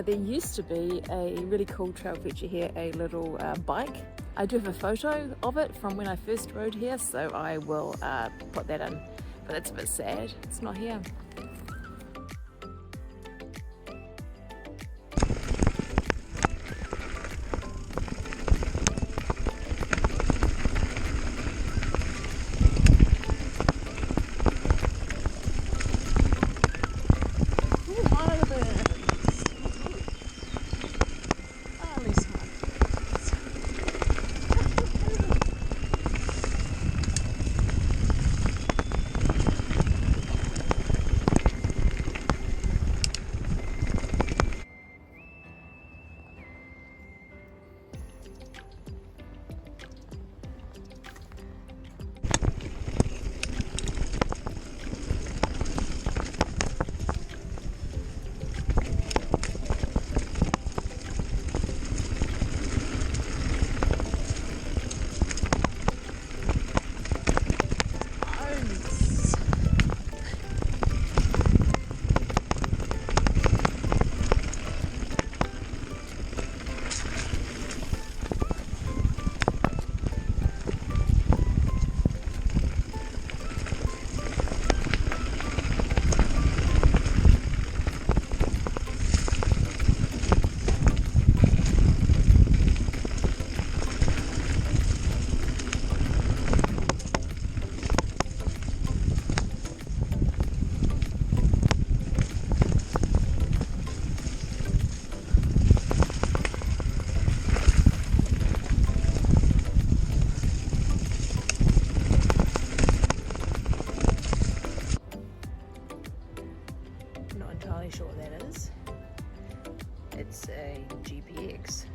there used to be a really cool trail feature here, a little bike. I do have a photo of it from when I first rode here, so I will put that in, but that's a bit sad, it's not here. Not entirely sure what that is. It's a GPX.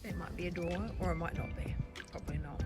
It might be a door, or it might not be. Probably not.